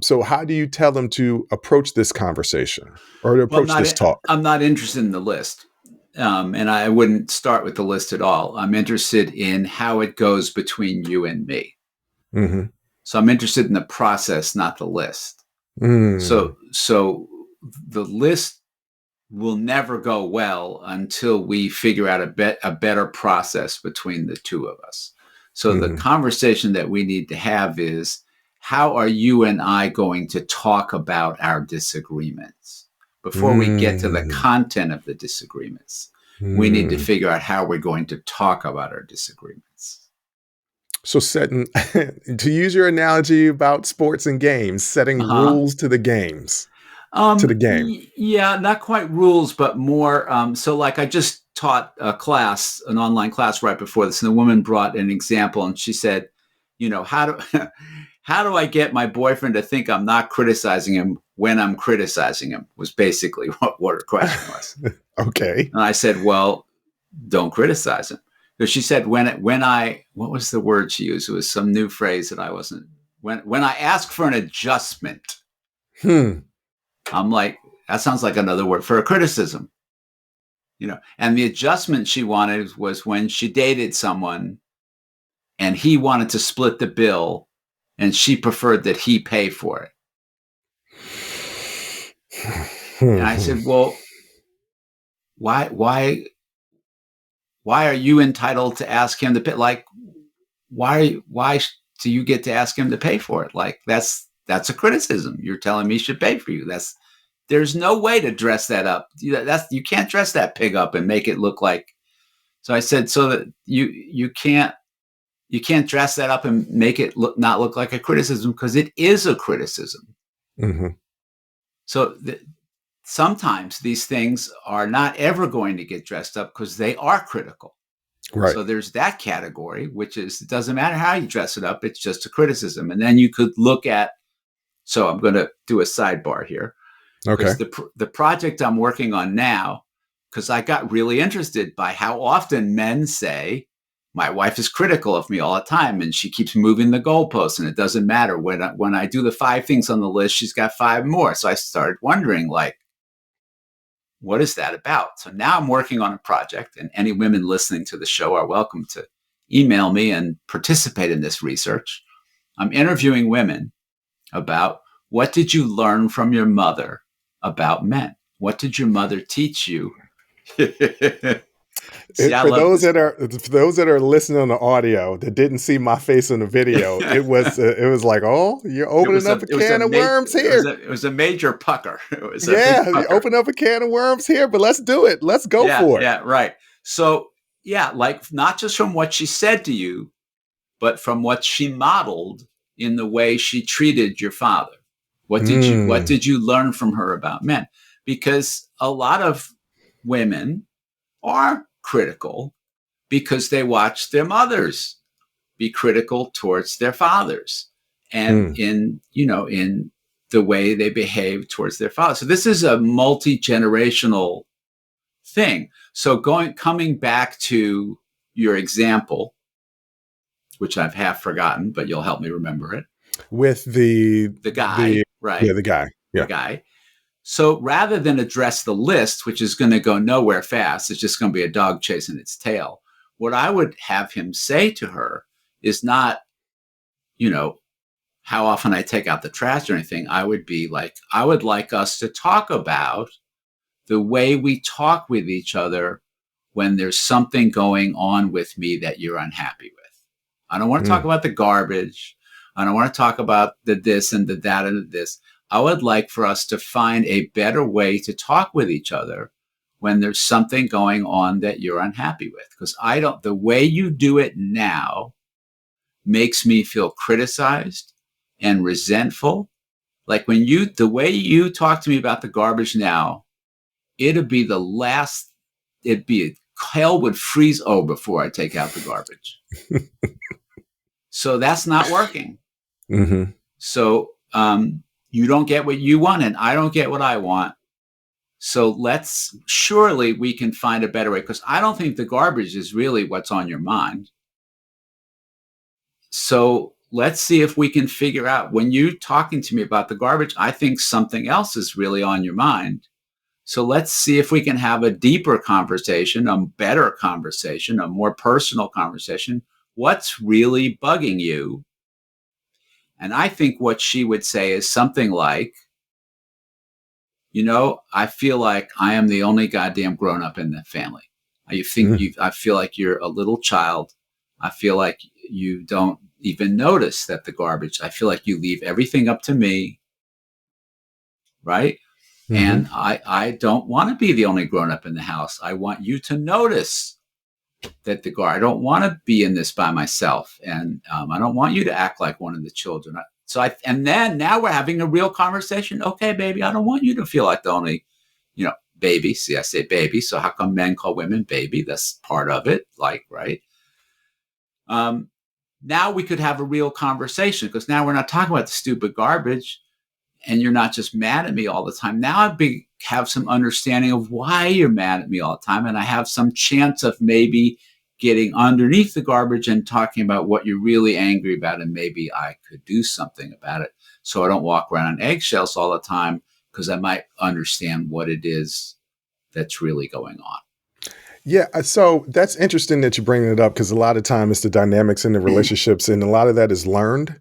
So how do you tell them to approach this conversation or to approach this talk? I'm not interested in the list. And I wouldn't start with the list at all. I'm interested in how it goes between you and me. So I'm interested in the process, not the list. So the list will never go well until we figure out a better process between the two of us. So the conversation that we need to have is, how are you and I going to talk about our disagreements? Before we get to the content of the disagreements, we need to figure out how we're going to talk about our disagreements. So setting, to use your analogy about sports and games, setting rules to the games, to the game. Yeah, not quite rules, but more. So like I just taught an online class right before this, and the woman brought an example and she said, how do I get my boyfriend to think I'm not criticizing him when I'm criticizing him, was basically what her question was. Okay. And I said, well, don't criticize him. Because she said, what was the word she used? It was some new phrase that I wasn't, when I ask for an adjustment, I'm like, that sounds like another word for a criticism. And the adjustment she wanted was when she dated someone and he wanted to split the bill and she preferred that he pay for it. And I said, well, why are you entitled to ask him to pay? Like, why do you get to ask him to pay for it? Like, that's a criticism. You're telling me he should pay for you. There's no way to dress that up. You can't dress that pig up and make it look like. So I said, so that you can't dress that up and make it not look like a criticism, because it is a criticism. So sometimes these things are not ever going to get dressed up because they are critical. Right. So there's that category, which is, it doesn't matter how you dress it up. It's just a criticism. And then you could look at, so I'm going to do a sidebar here. Okay. The project I'm working on now, because I got really interested by how often men say, my wife is critical of me all the time and she keeps moving the goalposts and it doesn't matter. When I do the 5 things on the list, she's got 5 more. So I started wondering, like, what is that about? So now I'm working on a project, and any women listening to the show are welcome to email me and participate in this research. I'm interviewing women about, what did you learn from your mother about men? What did your mother teach you? See, I For love this. for those that are listening on the audio that didn't see my face in the video, it was like, oh, you're opening up a can of worms here. It was a major pucker. It was a big Yeah, you pucker. open up a can of worms here, but let's do it. Let's go Yeah, for it. yeah, right. So yeah, like not just from what she said to you, but from what she modeled in the way she treated your father. What did you learn from her about men? Because a lot of women are critical because they watch their mothers be critical towards their fathers, and in the way they behave towards their fathers. So this is a multi-generational thing. So coming back to your example, which I've half forgotten, but you'll help me remember it. With the guy, right? Yeah, the guy. Yeah. The guy. So rather than address the list, which is going to go nowhere fast, it's just going to be a dog chasing its tail. What I would have him say to her is not, how often I take out the trash or anything. I would be like, I would like us to talk about the way we talk with each other when there's something going on with me that you're unhappy with. I don't want to talk about the garbage. I don't want to talk about the this and the that and the this. I would like for us to find a better way to talk with each other when there's something going on that you're unhappy with. Because the way you do it now makes me feel criticized and resentful. Like the way you talk to me about the garbage now, hell would freeze over before I take out the garbage. So that's not working. Mm-hmm. So you don't get what you want and I don't get what I want. So surely we can find a better way, because I don't think the garbage is really what's on your mind. So let's see if we can figure out, when you're talking to me about the garbage, I think something else is really on your mind. So let's see if we can have a deeper conversation, a better conversation, a more personal conversation. What's really bugging you? And I think what she would say is something like, I feel like I am the only goddamn grown up in the family. I feel like you're a little child. I feel like you don't even notice that the garbage. I feel like you leave everything up to me. Right? Mm-hmm. And I don't want to be the only grown up in the house. I want you to notice that I don't want to be in this by myself. And I don't want you to act like one of the children. And then now we're having a real conversation. Okay, baby, I don't want you to feel like the only, baby. See, I say baby. So how come men call women baby? That's part of it. Right. Now we could have a real conversation, because now we're not talking about the stupid garbage and you're not just mad at me all the time. Now I have some understanding of why you're mad at me all the time. And I have some chance of maybe getting underneath the garbage and talking about what you're really angry about. And maybe I could do something about it, so I don't walk around on eggshells all the time, because I might understand what it is that's really going on. Yeah, so that's interesting that you're bringing it up, because a lot of time it's the dynamics in the relationships, and a lot of that is learned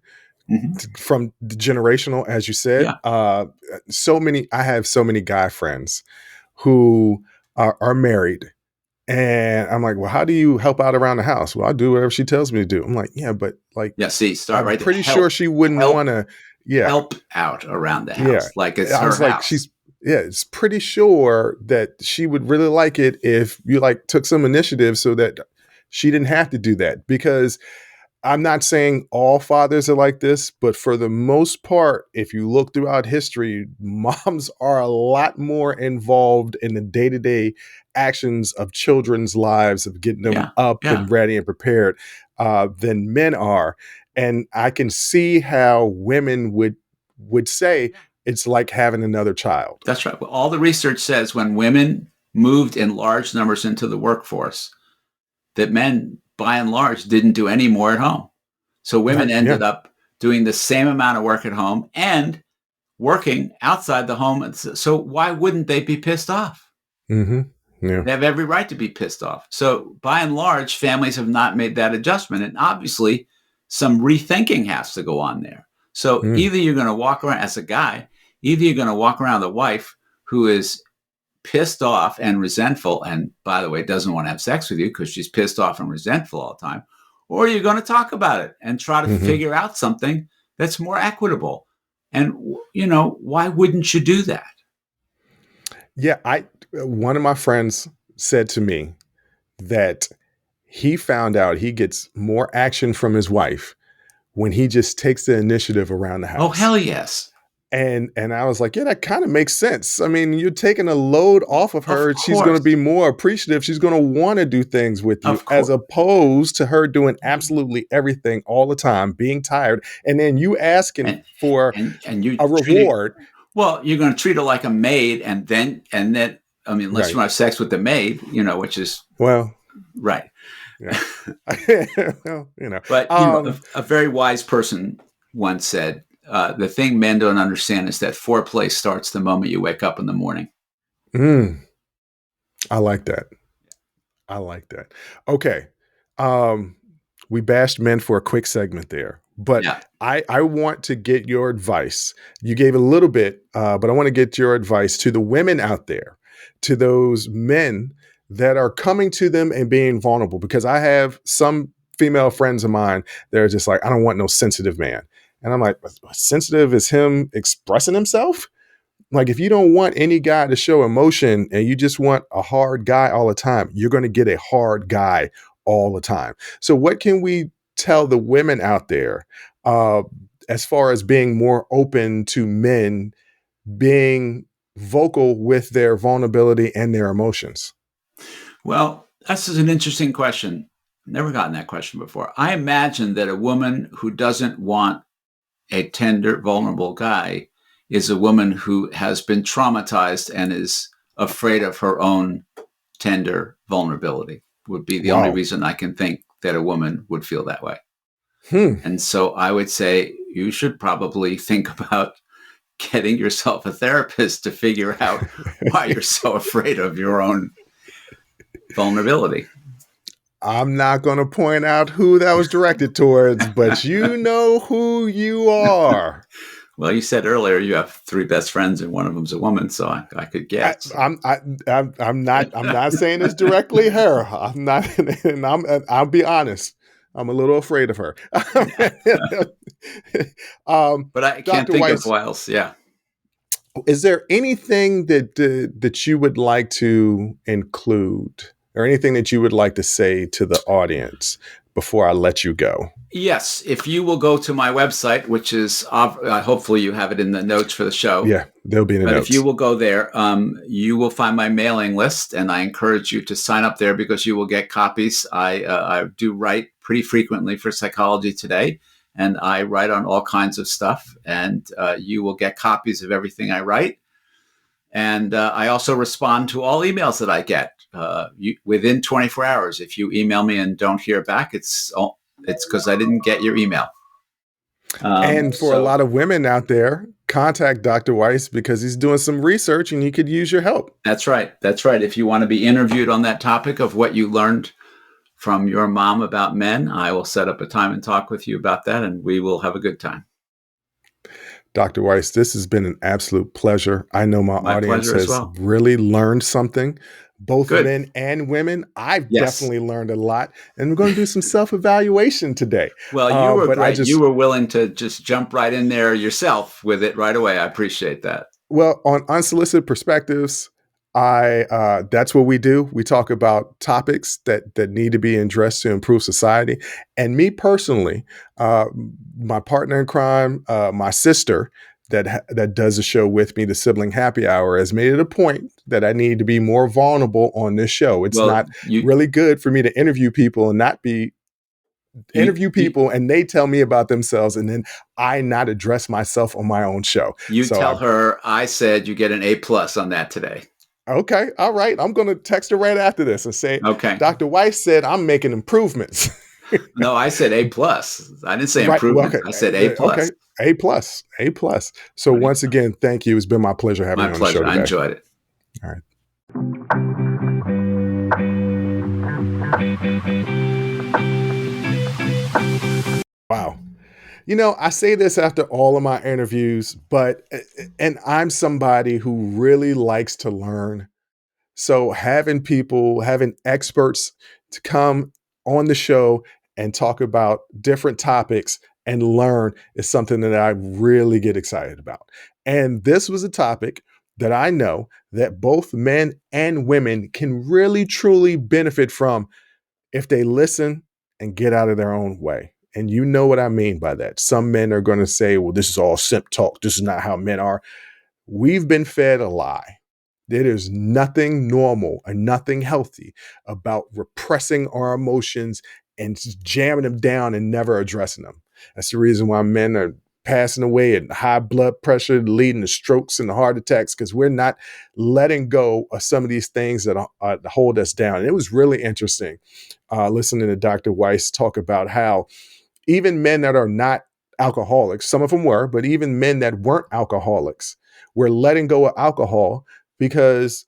from the generational, as you said. Yeah. I have so many guy friends who are married, and I'm like, well, how do you help out around the house? Well, I do whatever she tells me to do. I'm like, yeah, but start right there. Pretty sure she wouldn't want to help out around the house. Like it's her house. It's pretty sure that she would really like it if you took some initiative so that she didn't have to do that. Because I'm not saying all fathers are like this, but for the most part, if you look throughout history, moms are a lot more involved in the day-to-day actions of children's lives, of getting them up and ready and prepared, than men are. And I can see how women would say it's like having another child. That's right. Well, all the research says when women moved in large numbers into the workforce, that men, by and large, didn't do any more at home. So women ended up doing the same amount of work at home and working outside the home. So why wouldn't they be pissed off? Hmm. Yeah. They have every right to be pissed off. So by and large, families have not made that adjustment. And obviously, some rethinking has to go on there. So Mm. either you're going to walk around as a guy, either you're going to walk around with a wife who is pissed off and resentful, and by the way, doesn't want to have sex with you because she's pissed off and resentful all the time, or you're going to talk about it and try to Hmm. figure out something that's more equitable. And, why wouldn't you do that? Yeah. One of my friends said to me that he found out he gets more action from his wife when he just takes the initiative around the Oh, house. hell yes. And I was like, yeah, that kind of makes sense. I mean, you're taking a load off of Of her. She's going to course. be more appreciative. She's going to want to do things with you Of as course. opposed to her doing absolutely everything all the time, being tired, and then you asking And for and you a treat it reward. well, you're going to treat her like a maid, and then I mean, unless you Right. want to have sex with the maid, which is Well, right. yeah. Well, But a very wise person once said, "The thing men don't understand is that foreplay starts the moment you wake up in the morning." mm, I like that. I like that. Okay. Um, we bashed men for a quick segment there, but Yeah. I want to get your advice. You gave a little bit, but I want to get your advice to the women out there, to those men that are coming to them and being vulnerable. Because I have some female friends of mine that are just like, I don't want no sensitive man. And I'm like, sensitive is him expressing himself? Like, if you don't want any guy to show emotion and you just want a hard guy all the time, you're going to get a hard guy all the time. So, what can we tell the women out there uh, as far as being more open to men being vocal with their vulnerability and their emotions? Well, this is an interesting question. Never gotten that question before. I imagine that a woman who doesn't want a tender, vulnerable guy is a woman who has been traumatized and is afraid of her own tender vulnerability, would be the only Wow. reason I can think that a woman would feel that way. Hmm. And so I would say you should probably think about getting yourself a therapist to figure out why you're so afraid of your own vulnerability. I'm not going to point out who that was directed towards, but you know who you are. Well, you said earlier you have three best friends and one of them's a woman, so I could I, guess. I'm I, I'm not saying it's directly her. I'm not, and I'll be honest. I'm a little afraid of her. um, But I can't Dr. think of Weiss, who else. Yeah. is there anything that you would like to include, or anything that you would like to say to the audience before I let you go? Yes, if you will go to my website, which is hopefully you have it in the notes for the show. Yeah, they'll be in the But if you notes. will go there, you will find my mailing list, and I encourage you to sign up there because you will get copies. I do write pretty frequently for Psychology Today, and I write on all kinds of stuff, and you will get copies of everything I write. And I also respond to all emails that I get within 24 hours. If you email me and don't hear back, it's because I didn't get your email. And for a So lot of women out there, contact Dr. Weiss because he's doing some research and he could use your help. that's right. That's right. If you want to be interviewed on that topic of what you learned from your mom about men, I will set up a time and talk with you about that, and we will have a good time. Dr. Weiss, this has been an absolute pleasure. I know my My audience pleasure as has well. really learned something, both Good. men and women. I've Yes. definitely learned a lot, and we're going to do some self evaluation today. Well, you were But I great. You just, were willing to just jump right in there yourself with it right away. I appreciate that. well, on Unsolicited Perspectives, I that's what we do. We talk about topics that need to be addressed to improve society. And me personally, uh, my partner in crime, my sister that does a show with me, the Sibling Happy Hour, has made it a point that I need to be more vulnerable on this show. It's Well, not you really good for me to interview people and not be you interview you, people and they tell me about themselves and then I not address myself on my own show. you So I tell her I said you get an A+ on that today. Okay. All right. I'm going to text her right after this and say, Okay. Dr. Weiss said I'm making improvements. No, I said A+. I didn't say Right. Well, improvement. okay. I said A+. Okay. A plus. A plus. So Right. once again, thank you. It's been my pleasure having My you on the show pleasure. I today. enjoyed it. All right. Wow. I say this after all of my interviews, and I'm somebody who really likes to learn. So having experts to come on the show and talk about different topics and learn is something that I really get excited about. And this was a topic that I know that both men and women can really truly benefit from if they listen and get out of their own way. And you know what I mean by that. Some men are going to say, well, this is all simp talk. This is not how men are. We've been fed a lie. There is nothing normal and nothing healthy about repressing our emotions and just jamming them down and never addressing them. That's the reason why men are passing away and high blood pressure, leading to strokes and heart attacks, because we're not letting go of some of these things that hold us down. And it was really interesting listening to Dr. Weiss talk about how even men that are not alcoholics, some of them were, but even men that weren't alcoholics were letting go of alcohol because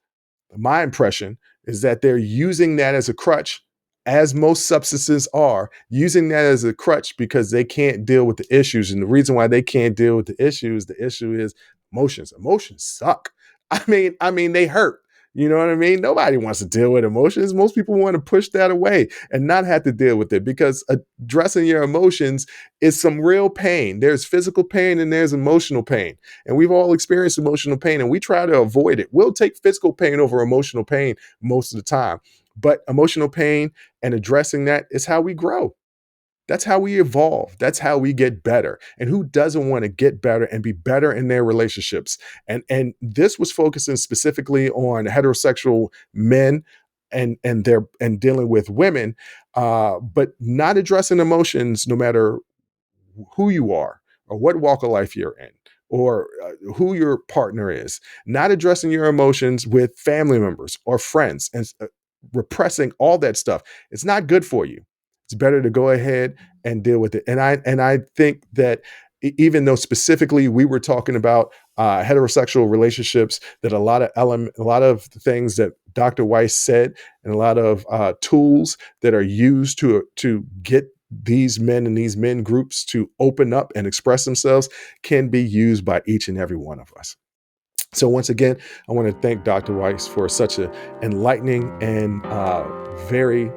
my impression is that they're using that as a crutch, as most substances are, using that as a crutch because they can't deal with the issues. And the reason why they can't deal with the issue is emotions. Emotions suck. I mean, they hurt. You know what I mean? Nobody wants to deal with emotions. Most people want to push that away and not have to deal with it, because addressing your emotions is some real pain. There's physical pain and there's emotional pain. And we've all experienced emotional pain and we try to avoid it. We'll take physical pain over emotional pain most of the time. But emotional pain and addressing that is how we grow. That's how we evolve. That's how we get better. And who doesn't want to get better and be better in their relationships? And this was focusing specifically on heterosexual men and dealing with women, but not addressing emotions, no matter who you are or what walk of life you're in or who your partner is, not addressing your emotions with family members or friends and repressing all that stuff. It's not good for you. It's better to go ahead and deal with it. And I think that even though specifically we were talking about heterosexual relationships, that a lot of things that Dr. Weiss said and a lot of tools that are used to get these men and these men groups to open up and express themselves can be used by each and every one of us. So once again, I want to thank Dr. Weiss for such an enlightening and very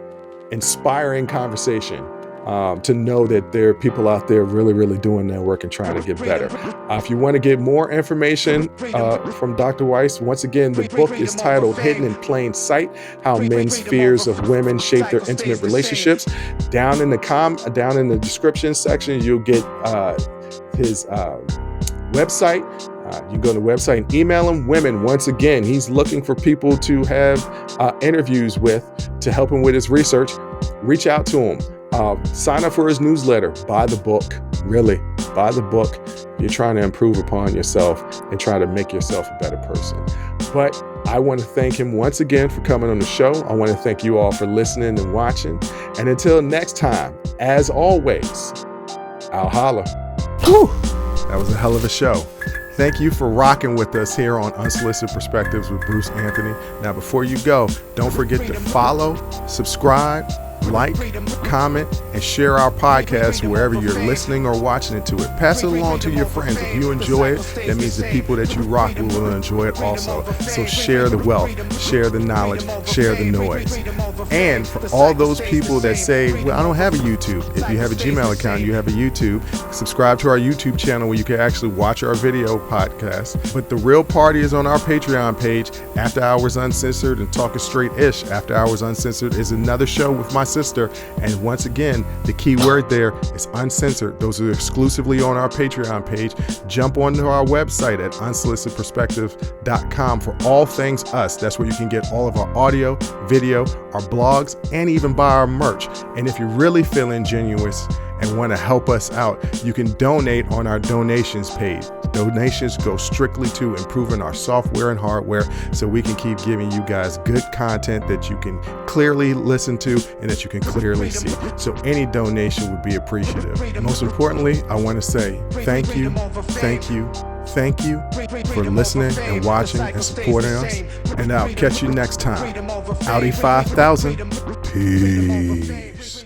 inspiring conversation. To know that there are people out there really, really doing their work and trying to get better. If you want to get more information from Dr. Weiss, once again, the book is titled Hidden in Plain Sight: How Men's Fears of Women Shape Their Intimate Relationships. Down in the description section, you'll get his website. You can go to the website and email him. Women, once again, he's looking for people to have interviews with to help him with his research. Reach out to him. Sign up for his newsletter. Buy the book. Really, buy the book. You're trying to improve upon yourself and try to make yourself a better person. But I want to thank him once again for coming on the show. I want to thank you all for listening and watching. And until next time, as always, I'll holla. Whew, that was a hell of a show. Thank you for rocking with us here on Unsolicited Perspectives with Bruce Anthony. Now, before you go, don't forget to follow, subscribe, like, comment, and share our podcast wherever you're listening or watching it to it. Pass it along to your friends. If you enjoy it, that means the people that you rock with will enjoy it also. So share the wealth, share the knowledge, share the noise. And for all those people that say, well, I don't have a YouTube. If you have a Gmail account, you have a YouTube. Subscribe to our YouTube channel where you can actually watch our video podcast. But the real party is on our Patreon page, After Hours Uncensored and Talking Straight-ish. After Hours Uncensored is another show with my sister. And once again, the key word there is uncensored. Those are exclusively on our Patreon page. Jump onto our website at unsolicitedperspective.com for all things us. That's where you can get all of our audio, video, our blogs, and even buy our merch. And if you're really feeling generous and want to help us out, you can donate on our donations page. Donations go strictly to improving our software and hardware so we can keep giving you guys good content that you can clearly listen to and that you can clearly see. So any donation would be appreciative. And most importantly, I want to say thank you, thank you, thank you for listening and watching and supporting us. And I'll catch you next time. Audi 5000. Peace.